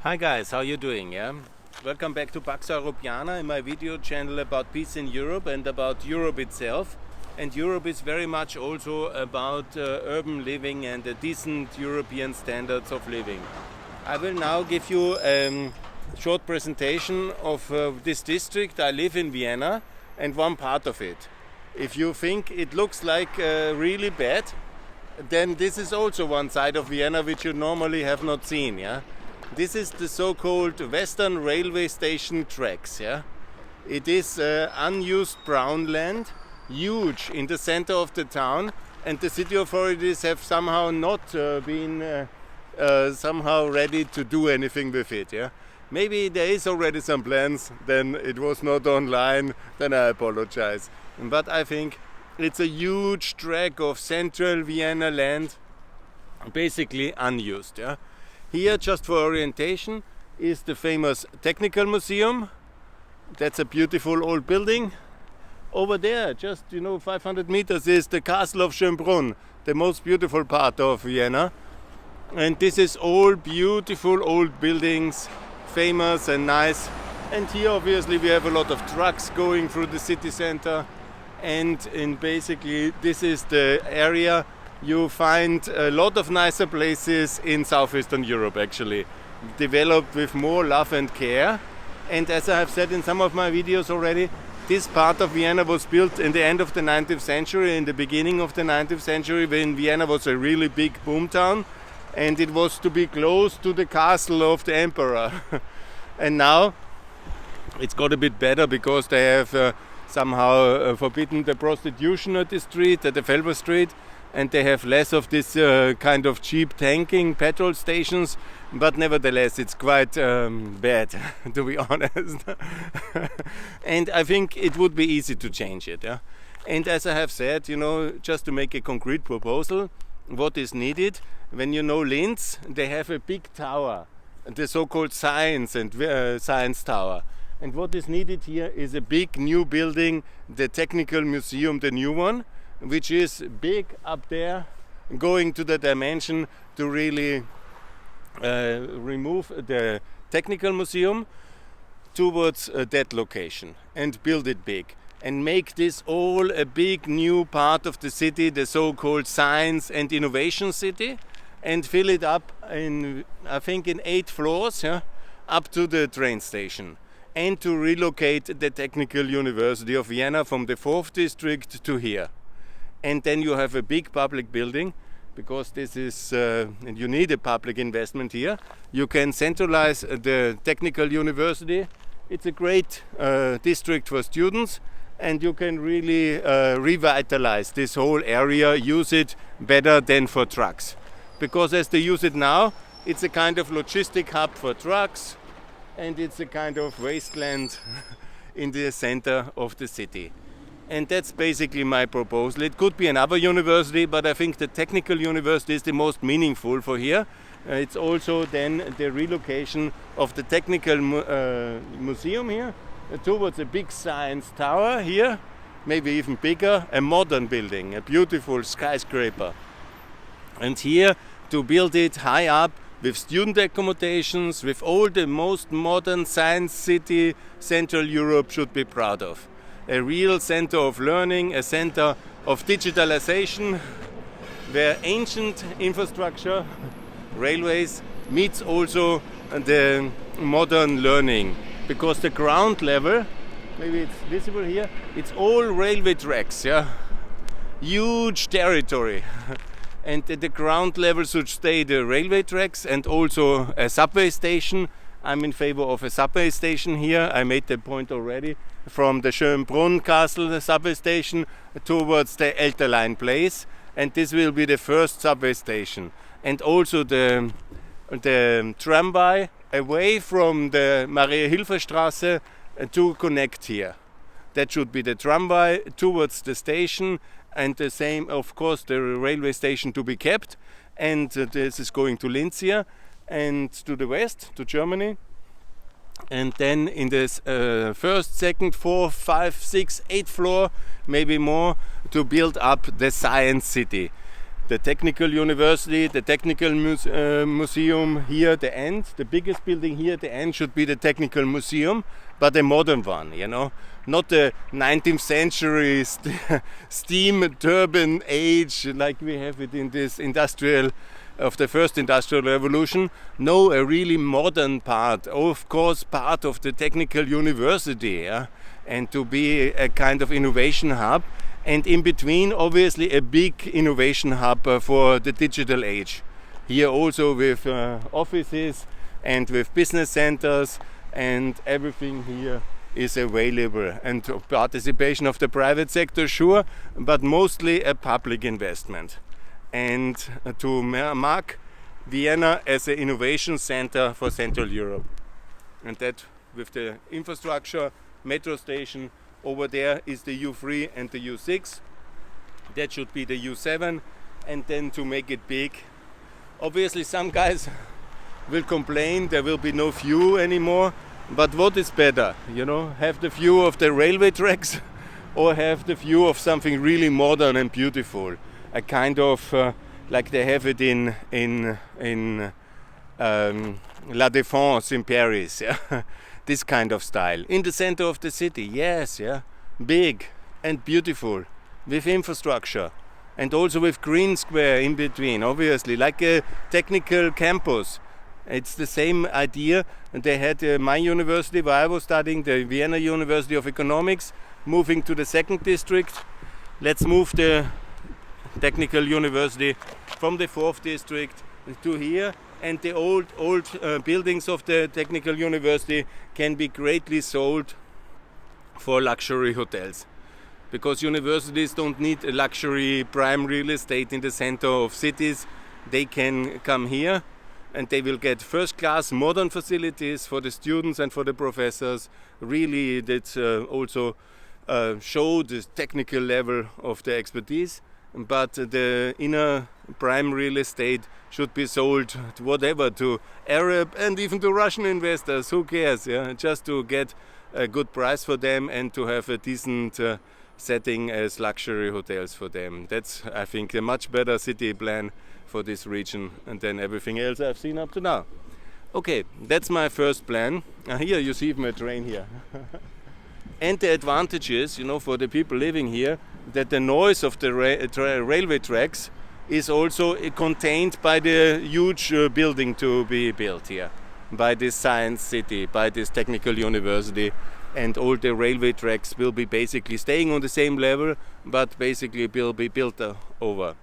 Hi guys, how you doing? Yeah, welcome back to Pax Europiana in my video channel about peace in Europe and about Europe itself. And Europe is very much also about urban living and decent European standards of living. I will now give you a short presentation of this district. I live in Vienna and one part of it. If you think it looks like really bad, then this is also one side of Vienna which you normally have not seen. Yeah. This is the so-called Western Railway Station tracks. Yeah? It is unused brown land, huge in the center of the town, and the city authorities have somehow not been somehow ready to do anything with it. Yeah? Maybe there is already some plans, then it was not online, then I apologize. But I think it's a huge tract of central Vienna land, basically unused. Yeah? Here, just for orientation, is the famous Technical Museum. That's a beautiful old building. Over there, just 500 meters, is the Castle of Schönbrunn, the most beautiful part of Vienna. And this is all beautiful old buildings, famous and nice. And here, obviously, we have a lot of trucks going through the city center. And basically, this is the area you find a lot of nicer places in southeastern Europe, actually, developed with more love and care. And as I have said in some of my videos already, this part of Vienna was built in the end of the 19th century, in the beginning of the 19th century, when Vienna was a really big boomtown, and it was to be close to the castle of the emperor. And now it's got a bit better because they have somehow forbidden the prostitution at the street, at the Felber Street, and they have less of this kind of cheap tanking petrol stations, but nevertheless it's quite bad, to be honest. And I think it would be easy to change it. Yeah? And as I have said, just to make a concrete proposal, what is needed, when Linz, they have a big tower, the so-called science tower. And what is needed here is a big new building, the Technical Museum, the new one, which is big up there, going to the dimension to really remove the Technical Museum towards that location and build it big and make this all a big new part of the city, the so-called science and innovation city, and fill it up in, I think, in 8 floors, yeah, up to the train station, and to relocate the Technical University of Vienna from the 4th district to here. And then you have a big public building, because this is, and you need a public investment here. You can centralize the Technical University. It's a great district for students, and you can really revitalize this whole area, use it better than for trucks. Because as they use it now, it's a kind of logistic hub for trucks, and it's a kind of wasteland in the center of the city. And that's basically my proposal. It could be another university, but I think the Technical University is the most meaningful for here. It's also then the relocation of the Technical Museum here towards a big science tower here, maybe even bigger, a modern building, a beautiful skyscraper. And here to build it high up with student accommodations, with all the most modern science city Central Europe should be proud of. A real center of learning, a center of digitalization, where ancient infrastructure, railways, meets also the modern learning. Because the ground level, maybe it's visible here, it's all railway tracks, yeah? Huge territory. And the ground level should stay the railway tracks and also a subway station. I'm in favor of a subway station here. I made the point already. From the Schönbrunn Castle, the subway station, towards the Elterlein Place. And this will be the first subway station. And also the tramway away from the Maria-Hilfer-Straße to connect here. That should be the tramway towards the station, and the same, of course, the railway station to be kept. And this is going to Linz here and to the west, to Germany. And then in this first, second, fourth, 5, 6, 8 floor, maybe more, to build up the science city. the technical university, the technical museum here at the end. The biggest building here at the end should be the technical museum, but a modern one, you know, not the 19th century steam turbine age like we have it in this industrial of the first industrial revolution. No, a really modern part, of course, part of the technical university, yeah? And to be a kind of innovation hub. And in between, obviously, a big innovation hub for the digital age. Here also with offices and with business centers, and everything here is available. And participation of the private sector, sure, but mostly a public investment. And to mark Vienna as an innovation center for Central Europe. And that with the infrastructure, metro station, over there is the U3 and the U6. That should be the U7. And then to make it big, obviously some guys will complain there will be no view anymore. But what is better, you know, have the view of the railway tracks or have the view of something really modern and beautiful? A kind of like they have it in La Défense in Paris, yeah? This kind of style in the center of the city. Yes, yeah, big and beautiful with infrastructure and also with green square in between. Obviously, like a technical campus. It's the same idea. And they had my university where I was studying, the Vienna University of Economics, moving to the second district. Let's move the technical university from the fourth district to here, and the old buildings of the technical university can be greatly sold for luxury hotels, because universities don't need a luxury prime real estate in the center of cities. They can come here and they will get first class modern facilities for the students and for the professors. Really, that also show the technical level of the expertise. But the inner prime real estate should be sold to whatever, to Arab and even to Russian investors. Who cares? Yeah? Just to get a good price for them and to have a decent setting as luxury hotels for them. That's, I think, a much better city plan for this region than everything else I've seen up to now. Okay, that's my first plan. Here you see my train here. And the advantages, you know, for the people living here, that the noise of the railway tracks is also contained by the huge building to be built here, by this science city, by this technical university, and all the railway tracks will be basically staying on the same level, but basically will be built over.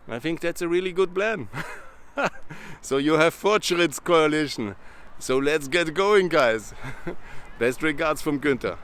I think that's a really good plan. So you have Fortschrittscoalition. So let's get going, guys. Best regards from Günther.